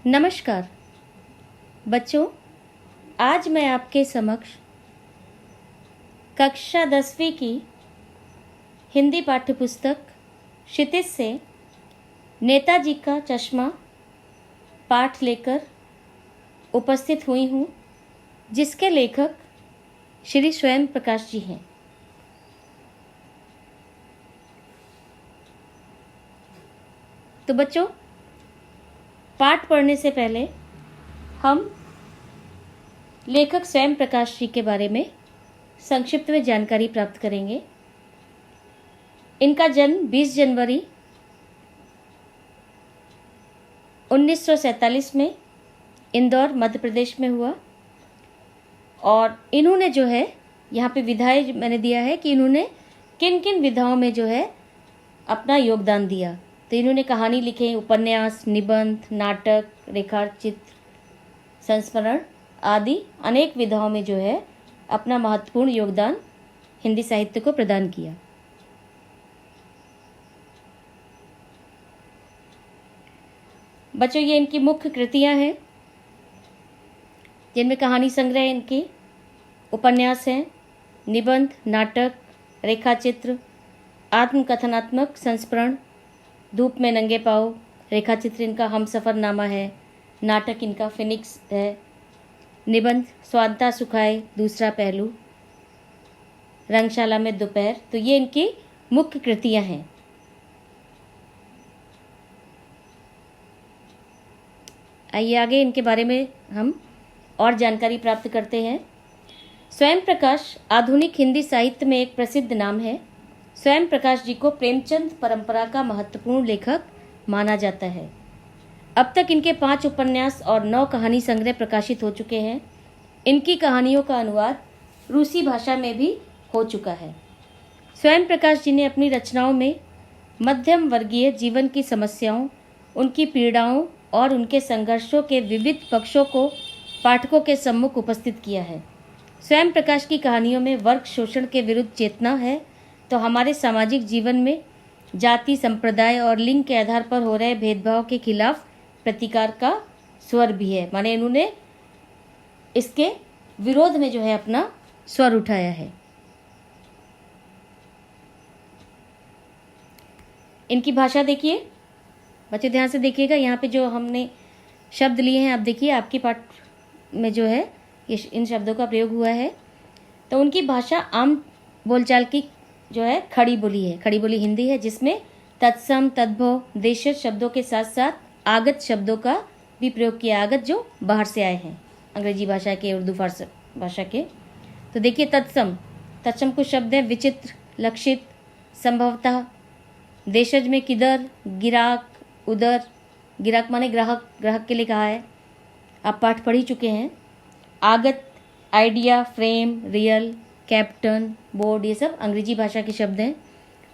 नमस्कार बच्चों, आज मैं आपके समक्ष कक्षा 10वीं की हिंदी पाठ्यपुस्तक क्षितिज से नेताजी का चश्मा पाठ लेकर उपस्थित हुई हूँ, जिसके लेखक श्री स्वयं प्रकाश जी हैं। तो बच्चों, पाठ पढ़ने से पहले हम लेखक स्वयं प्रकाश जी के बारे में संक्षिप्त में जानकारी प्राप्त करेंगे। इनका जन्म 20 जनवरी 1947 में इंदौर मध्य प्रदेश में हुआ और इन्होंने जो है यहाँ पे विधाएं मैंने दिया है कि इन्होंने किन किन विधाओं में जो है अपना योगदान दिया। तो इन्होंने कहानी लिखे, उपन्यास, निबंध, नाटक, रेखाचित्र, संस्मरण आदि अनेक विधाओं में जो है अपना महत्वपूर्ण योगदान हिंदी साहित्य को प्रदान किया। बच्चों, ये इनकी मुख्य कृतियां हैं, जिनमें कहानी संग्रह इनकी, उपन्यास हैं, निबंध, नाटक, रेखाचित्र, आत्मकथनात्मक संस्मरण, धूप में नंगे पाँव, रेखाचित्र इनका हमसफरनामा है, नाटक इनका फिनिक्स है, निबंध स्वांता सुखाए दूसरा पहलू, रंगशाला में दोपहर। तो ये इनकी मुख्य कृतियां हैं। आइए आगे इनके बारे में हम और जानकारी प्राप्त करते हैं। स्वयं प्रकाश आधुनिक हिंदी साहित्य में एक प्रसिद्ध नाम है। स्वयं प्रकाश जी को प्रेमचंद परंपरा का महत्वपूर्ण लेखक माना जाता है। अब तक इनके 5 उपन्यास और 9 कहानी संग्रह प्रकाशित हो चुके हैं। इनकी कहानियों का अनुवाद रूसी भाषा में भी हो चुका है। स्वयं प्रकाश जी ने अपनी रचनाओं में मध्यम वर्गीय जीवन की समस्याओं, उनकी पीड़ाओं और उनके संघर्षों के विविध पक्षों को पाठकों के सम्मुख उपस्थित किया है। स्वयं प्रकाश की कहानियों में वर्ग शोषण के विरुद्ध चेतना है, तो हमारे सामाजिक जीवन में जाति, संप्रदाय और लिंग के आधार पर हो रहे भेदभाव के खिलाफ प्रतिकार का स्वर भी है। माने इन्होंने इसके विरोध में जो है अपना स्वर उठाया है। इनकी भाषा देखिए बच्चे, ध्यान से देखिएगा। यहाँ पे जो हमने शब्द लिए हैं, आप देखिए आपकी पाठ में जो है ये इन शब्दों का प्रयोग हुआ है। तो उनकी भाषा आम बोलचाल की जो है खड़ी बोली है। खड़ी बोली हिंदी है, जिसमें तत्सम, तद्भव, देशज शब्दों के साथ साथ आगत शब्दों का भी प्रयोग किया। आगत जो बाहर से आए हैं, अंग्रेजी भाषा के, उर्दू फारसी भाषा के। तो देखिए तत्सम, तत्सम कुछ शब्द है विचित्र, लक्षित, संभवतः। देशज में किधर, गिराक, उधर। गिराक माने ग्राहक, ग्राहक के लिए कहा है, आप पाठ पढ़ ही चुके हैं। आगत, idea, frame, real, captain, board, ये सब अंग्रेजी भाषा के शब्द हैं।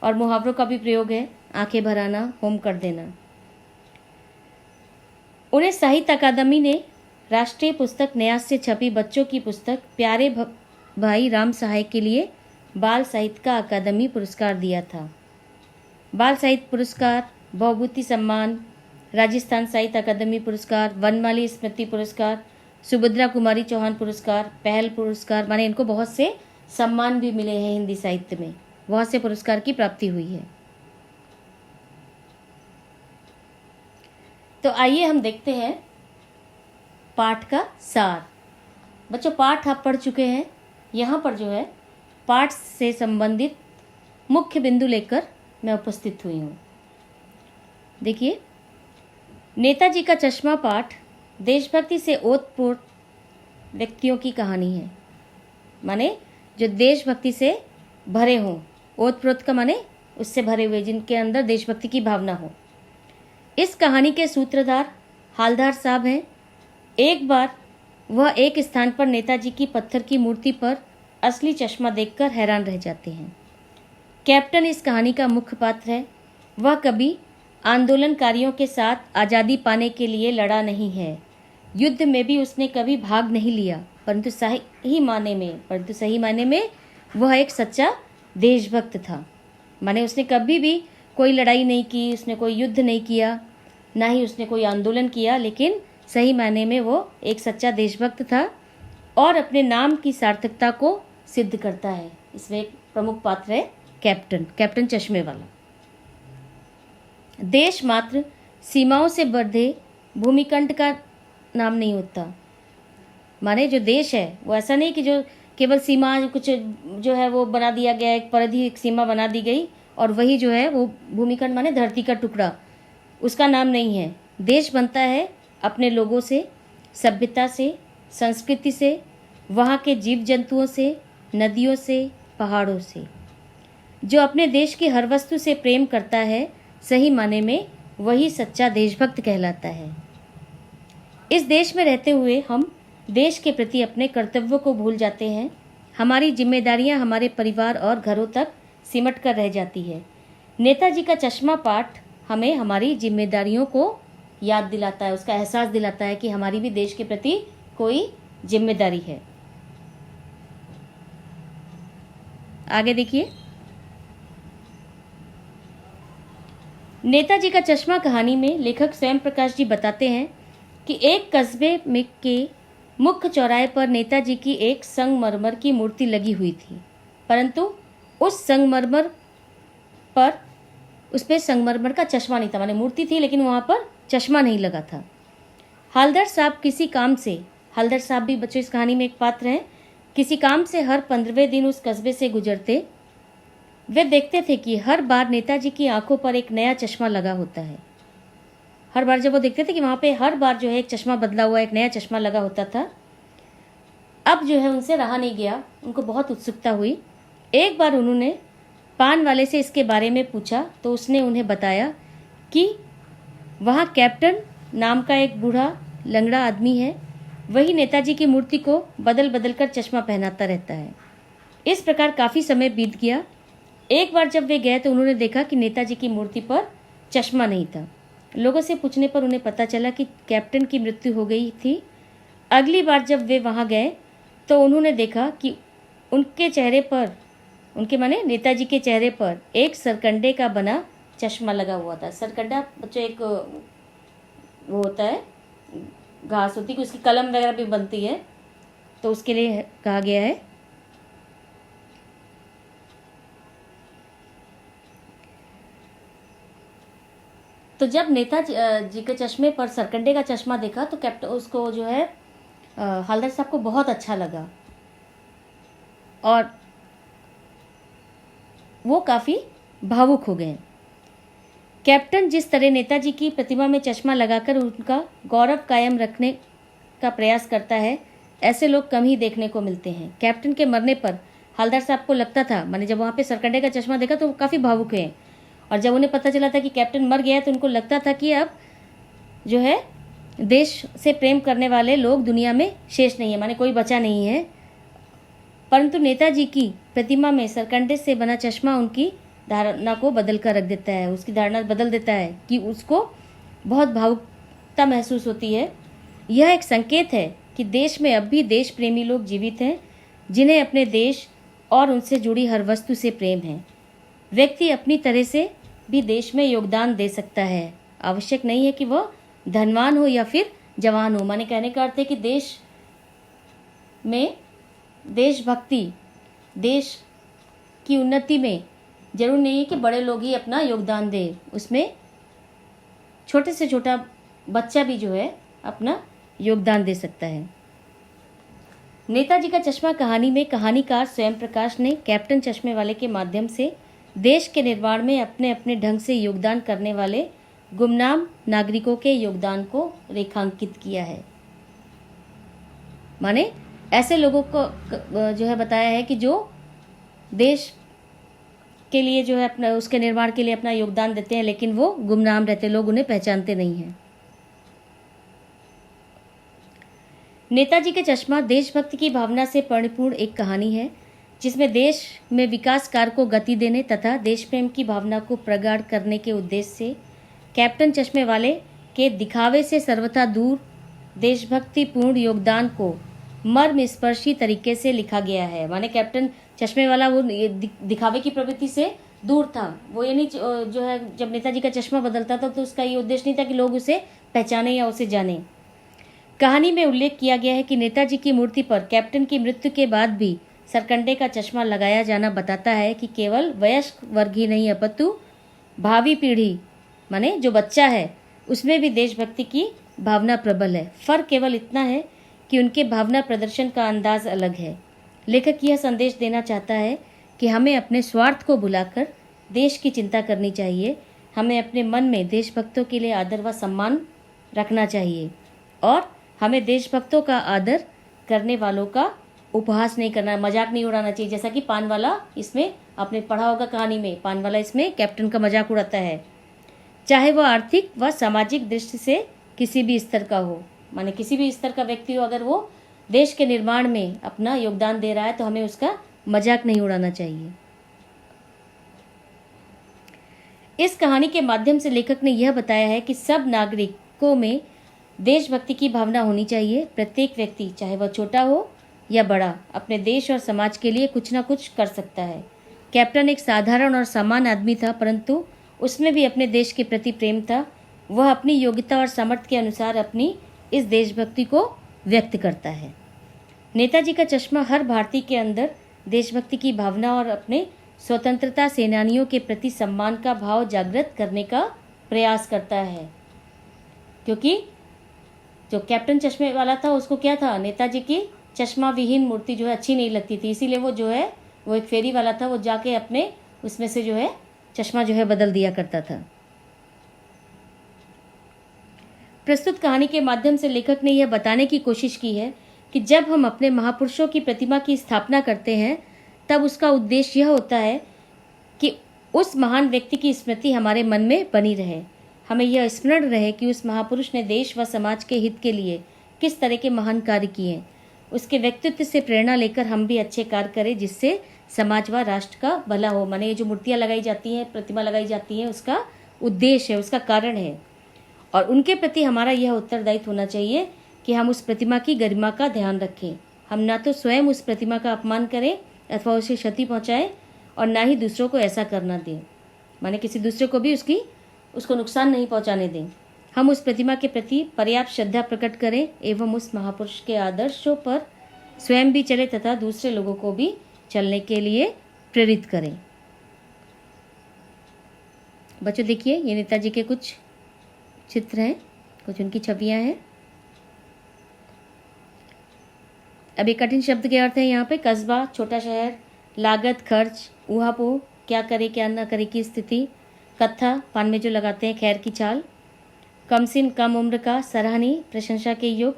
और मुहावरों का भी प्रयोग है, आंखें भराना, होम कर देना। उन्हें साहित्य अकादमी ने राष्ट्रीय पुस्तक न्यास से छपी बच्चों की पुस्तक प्यारे भाई राम सहाय के लिए बाल साहित्य का अकादमी पुरस्कार दिया था। बाल साहित्य पुरस्कार, बहुभूति सम्मान, राजस्थान साहित्य अकादमी पुरस्कार, वनमाली स्मृति पुरस्कार, सुभद्रा कुमारी चौहान पुरस्कार, पहल पुरस्कार, माने इनको बहुत से सम्मान भी मिले हैं। हिंदी साहित्य में बहुत से पुरस्कार की प्राप्ति हुई है। तो आइए हम देखते हैं पाठ का सार। बच्चों, पाठ आप पढ़ चुके हैं। यहाँ पर जो है पाठ से संबंधित मुख्य बिंदु लेकर मैं उपस्थित हुई हूँ। देखिए, नेताजी का चश्मा पाठ देशभक्ति से ओतप्रोत व्यक्तियों की कहानी है। माने जो देशभक्ति से भरे हों, ओतप्रोत का माने उससे भरे हुए, जिनके अंदर देशभक्ति की भावना हो। इस कहानी के सूत्रधार हालदार साहब हैं। एक बार वह एक स्थान पर नेताजी की पत्थर की मूर्ति पर असली चश्मा देखकर हैरान रह जाते हैं। कैप्टन इस कहानी का मुख्य पात्र है। वह कभी आंदोलनकारियों के साथ आज़ादी पाने के लिए लड़ा नहीं है। युद्ध में भी उसने कभी भाग नहीं लिया, परंतु सही मायने में वह एक सच्चा देशभक्त था। माने उसने कभी भी कोई लड़ाई नहीं की, उसने कोई युद्ध नहीं किया, ना ही उसने कोई आंदोलन किया, लेकिन सही मायने में वो एक सच्चा देशभक्त था और अपने नाम की सार्थकता को सिद्ध करता है। इसमें एक प्रमुख पात्र है कैप्टन चश्मे वाला। देश मात्र सीमाओं से बंधे भूमिखंड का नाम नहीं होता। माने जो देश है वो ऐसा नहीं कि जो केवल सीमा कुछ जो है वो बना दिया गया, एक परिधि, एक सीमा बना दी गई और वही जो है वो भूमिखंड माने धरती का टुकड़ा, उसका नाम नहीं है। देश बनता है अपने लोगों से, सभ्यता से, संस्कृति से, वहाँ के जीव जंतुओं से, नदियों से, पहाड़ों से। जो अपने देश की हर वस्तु से प्रेम करता है, सही माने में वही सच्चा देशभक्त कहलाता है। इस देश में रहते हुए हम देश के प्रति अपने कर्तव्यों को भूल जाते हैं। हमारी जिम्मेदारियां हमारे परिवार और घरों तक सिमट कर रह जाती है। नेताजी का चश्मा पाठ हमें हमारी जिम्मेदारियों को याद दिलाता है, उसका एहसास दिलाता है कि हमारी भी देश के प्रति कोई जिम्मेदारी है। आगे देखिए, नेताजी का चश्मा कहानी में लेखक स्वयं प्रकाश जी बताते हैं कि एक कस्बे में के मुख्य चौराहे पर नेताजी की एक संगमरमर की मूर्ति लगी हुई थी, परंतु उस पे संगमरमर का चश्मा नहीं था। माने मूर्ति थी लेकिन वहाँ पर चश्मा नहीं लगा था। हलदर साहब किसी काम से, हलदर साहब भी बच्चों इस कहानी में एक पात्र हैं, किसी काम से हर 15वें दिन उस कस्बे से गुजरते। वे देखते थे कि हर बार नेताजी की आंखों पर एक नया चश्मा लगा होता है। हर बार जब वो देखते थे कि वहाँ पे हर बार जो है एक चश्मा बदला हुआ, एक नया चश्मा लगा होता था। अब जो है उनसे रहा नहीं गया, उनको बहुत उत्सुकता हुई। एक बार उन्होंने पान वाले से इसके बारे में पूछा तो उसने उन्हें बताया कि वहाँ कैप्टन नाम का एक बूढ़ा लंगड़ा आदमी है, वही नेताजी की मूर्ति को बदल बदल कर चश्मा पहनाता रहता है। इस प्रकार काफ़ी समय बीत गया। एक बार जब वे गए तो उन्होंने देखा कि नेताजी की मूर्ति पर चश्मा नहीं था। लोगों से पूछने पर उन्हें पता चला कि कैप्टन की मृत्यु हो गई थी। अगली बार जब वे वहाँ गए तो उन्होंने देखा कि उनके चेहरे पर, उनके माने नेताजी के चेहरे पर एक सरकंडे का बना चश्मा लगा हुआ था। सरकंडा बच्चों एक वो होता है, घास होती है, उसकी कलम वगैरह भी बनती है, तो उसके लिए कहा गया है। तो जब नेताजी के चश्मे पर सरकंडे का चश्मा देखा तो कैप्टन उसको जो है हलदर साहब को बहुत अच्छा लगा और वो काफ़ी भावुक हो गए। कैप्टन जिस तरह नेताजी की प्रतिमा में चश्मा लगाकर उनका गौरव कायम रखने का प्रयास करता है, ऐसे लोग कम ही देखने को मिलते हैं। कैप्टन के मरने पर हलदर साहब को लगता था, मैंने जब वहाँ पे सरकंडे का चश्मा देखा तो वो काफ़ी भावुक हैं, और जब उन्हें पता चला था कि कैप्टन मर गया तो उनको लगता था कि अब जो है देश से प्रेम करने वाले लोग दुनिया में शेष नहीं है, माने कोई बचा नहीं है। परंतु नेताजी की प्रतिमा में सरकंडे से बना चश्मा उनकी धारणा को बदल कर रख देता है, उसकी धारणा बदल देता है कि उसको बहुत भावुकता महसूस होती है। यह एक संकेत है कि देश में अब भी देश प्रेमी लोग जीवित हैं, जिन्हें अपने देश और उनसे जुड़ी हर वस्तु से प्रेम है। व्यक्ति अपनी तरह से भी देश में योगदान दे सकता है। आवश्यक नहीं है कि वह धनवान हो या फिर जवान हो। माने कहने का अर्थ है कि देश में देशभक्ति, देश की उन्नति में जरूर नहीं है कि बड़े लोग ही अपना योगदान दें, उसमें छोटे से छोटा बच्चा भी जो है अपना योगदान दे सकता है। नेताजी का चश्मा कहानी में कहानीकार स्वयं प्रकाश ने कैप्टन चश्मे वाले के माध्यम से देश के निर्माण में अपने अपने ढंग से योगदान करने वाले गुमनाम नागरिकों के योगदान को रेखांकित किया है। माने ऐसे लोगों को जो है बताया है कि जो देश के लिए जो है अपना उसके निर्माण के लिए अपना योगदान देते हैं, लेकिन वो गुमनाम रहते, लोग उन्हें पहचानते नहीं हैं। नेताजी के चश्मा देशभक्ति की भावना से परिपूर्ण एक कहानी है, जिसमें देश में विकास कार्य को गति देने तथा देश प्रेम की भावना को प्रगाढ़ करने के उद्देश्य से कैप्टन चश्मे वाले के दिखावे से सर्वथा दूर देशभक्ति पूर्ण योगदान को मर्म स्पर्शी तरीके से लिखा गया है। माने कैप्टन चश्मे वाला वो दिखावे की प्रवृत्ति से दूर था। वो ये नहीं जो है जब नेताजी का चश्मा बदलता था तो उसका ये उद्देश्य नहीं था कि लोग उसे पहचाने या उसे जाने। कहानी में उल्लेख किया गया है कि नेताजी की मूर्ति पर कैप्टन की मृत्यु के बाद भी सरकंडे का चश्मा लगाया जाना बताता है कि केवल वयस्क वर्ग ही नहीं अपितु भावी पीढ़ी माने जो बच्चा है उसमें भी देशभक्ति की भावना प्रबल है। फर्क केवल इतना है कि उनके भावना प्रदर्शन का अंदाज अलग है। लेखक यह संदेश देना चाहता है कि हमें अपने स्वार्थ को भुलाकर देश की चिंता करनी चाहिए। हमें अपने मन में देशभक्तों के लिए आदर व सम्मान रखना चाहिए और हमें देशभक्तों का आदर करने वालों का उपहास नहीं करना, मजाक नहीं उड़ाना चाहिए। जैसा कि पान वाला इसमें आपने पढ़ा होगा कहानी में, पान वाला इसमें कैप्टन का मजाक उड़ाता है, चाहे वह आर्थिक व सामाजिक दृष्टि से किसी भी स्तर का हो, माने किसी भी स्तर का व्यक्ति हो, अगर वो देश के निर्माण में अपना योगदान दे रहा है तो हमें उसका मजाक नहीं उड़ाना चाहिए। इस कहानी के माध्यम से लेखक ने यह बताया है कि सब नागरिकों में देशभक्ति की भावना होनी चाहिए। प्रत्येक व्यक्ति, चाहे वह छोटा हो या बड़ा, अपने देश और समाज के लिए कुछ न कुछ कर सकता है। कैप्टन एक साधारण और सामान्य आदमी था, परंतु उसमें भी अपने देश के प्रति प्रेम था। वह अपनी योग्यता और सामर्थ्य के अनुसार अपनी इस देशभक्ति को व्यक्त करता है। नेताजी का चश्मा हर भारतीय के अंदर देशभक्ति की भावना और अपने स्वतंत्रता सेनानियों के प्रति सम्मान का भाव जागृत करने का प्रयास करता है। क्योंकि जो कैप्टन चश्मे वाला था उसको क्या था, नेताजी की चश्मा विहीन मूर्ति जो है अच्छी नहीं लगती थी, इसीलिए वो जो है वो एक फेरी वाला था, वो जाके अपने उसमें से जो है चश्मा जो है बदल दिया करता था। प्रस्तुत कहानी के माध्यम से लेखक ने यह बताने की कोशिश की है कि जब हम अपने महापुरुषों की प्रतिमा की स्थापना करते हैं तब उसका उद्देश्य यह होता है कि उस महान व्यक्ति की स्मृति हमारे मन में बनी रहे। हमें यह स्मरण रहे कि उस महापुरुष ने देश व समाज के हित के लिए किस तरह के महान कार्य किए। उसके व्यक्तित्व से प्रेरणा लेकर हम भी अच्छे कार्य करें जिससे समाज व राष्ट्र का भला हो। माने ये जो मूर्तियाँ लगाई जाती हैं, प्रतिमा लगाई जाती हैं, उसका उद्देश्य है, उसका कारण है, और उनके प्रति हमारा यह उत्तरदायित्व होना चाहिए कि हम उस प्रतिमा की गरिमा का ध्यान रखें। हम ना तो स्वयं उस प्रतिमा का अपमान करें अथवा उसे क्षति पहुंचाएं और ना ही दूसरों को ऐसा करना दें, माने किसी दूसरे को भी उसको नुकसान नहीं पहुंचाने दें। हम उस प्रतिमा के प्रति पर्याप्त श्रद्धा प्रकट करें एवं उस महापुरुष के आदर्शों पर स्वयं भी चले तथा दूसरे लोगों को भी चलने के लिए प्रेरित करें। बच्चों देखिए, ये नेताजी के कुछ चित्र हैं, कुछ उनकी छवियां हैं। अब एक कठिन शब्द के अर्थ है यहाँ पे। कस्बा, छोटा शहर, लागत, खर्च, ऊहापोह, क्या करे क्या ना करे की स्थिति, कत्था, पान में जो लगाते हैं खैर की छाल, कमसिन, कम उम्र का, सराहनीय, प्रशंसा के योग,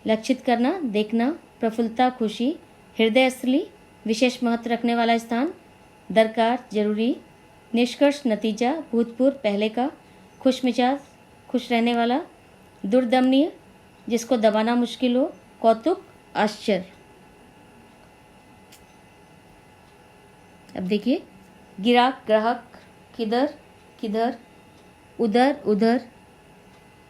लक्षित करना, देखना, प्रफुल्लता, खुशी, हृदय स्थली, विशेष महत्व रखने वाला स्थान, दरकार, जरूरी, निष्कर्ष, नतीजा, भूतपूर्व, पहले का, खुश मिजाज, खुश रहने वाला, दुर्दमनीय, जिसको दबाना मुश्किल हो, कौतुक, आश्चर्य। अब देखिए, गिराक, ग्राहक, किधर किधर, उधर उधर,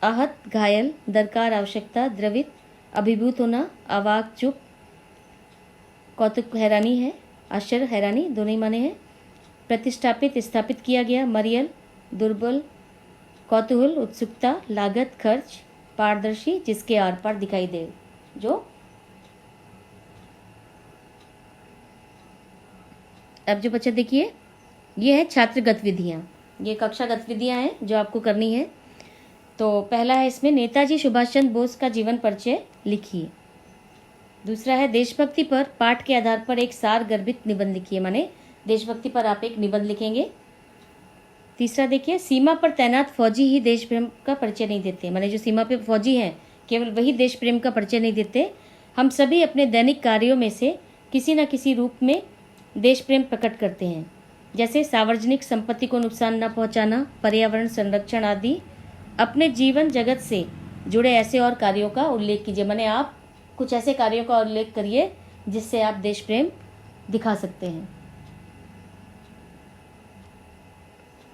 आहत, घायल, दरकार, आवश्यकता, द्रवित, अभिभूत होना, अवाक, चुप, कौतुक हैरानी है, आश्चर्य हैरानी दोनों ही माने हैं, प्रतिष्ठापित स्थापित किया गया, मरियल दुर्बल, कौतूहल उत्सुकता, लागत खर्च, पारदर्शी जिसके आर पार दिखाई दे। जो अब जो बच्चा देखिए, ये है छात्र गतिविधियाँ, ये कक्षा गतिविधियाँ हैं जो आपको करनी है। तो पहला है इसमें नेताजी सुभाष चंद्र बोस का जीवन परिचय लिखिए। दूसरा है देशभक्ति पर पाठ के आधार पर एक सार गर्भित निबंध लिखिए, माने देशभक्ति पर आप एक निबंध लिखेंगे। तीसरा देखिए, सीमा पर तैनात फौजी ही देश प्रेम का परिचय नहीं देते, माने जो सीमा पे फौजी हैं केवल वही देश प्रेम का परिचय नहीं देते। हम सभी अपने दैनिक कार्यों में से किसी न किसी रूप में देश प्रेम प्रकट करते हैं, जैसे सार्वजनिक संपत्ति को नुकसान न पहुंचाना, पर्यावरण संरक्षण आदि। अपने जीवन जगत से जुड़े ऐसे और कार्यों का उल्लेख कीजिए, माने आप कुछ ऐसे कार्यों का उल्लेख करिए जिससे आप देश प्रेम दिखा सकते हैं।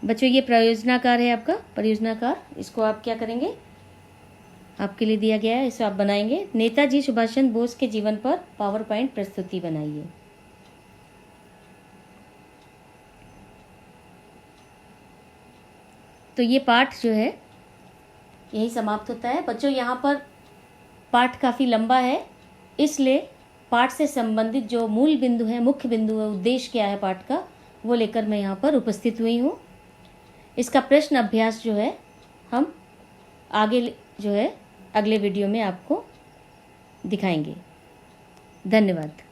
बच्चों ये परियोजनाकार है आपका, परियोजनाकार, इसको आप क्या करेंगे, आपके लिए दिया गया है, इसे आप बनाएंगे। नेताजी सुभाष चंद्र बोस के जीवन पर पावर पॉइंट प्रस्तुति बनाइए। तो ये पाठ जो है यही समाप्त होता है। बच्चों यहाँ पर पाठ काफ़ी लंबा है, इसलिए पाठ से संबंधित जो मूल बिंदु है, मुख्य बिंदु है, उद्देश्य क्या है पाठ का, वो लेकर मैं यहाँ पर उपस्थित हुई हूँ। इसका प्रश्न अभ्यास जो है हम आगे जो है अगले वीडियो में आपको दिखाएंगे। धन्यवाद।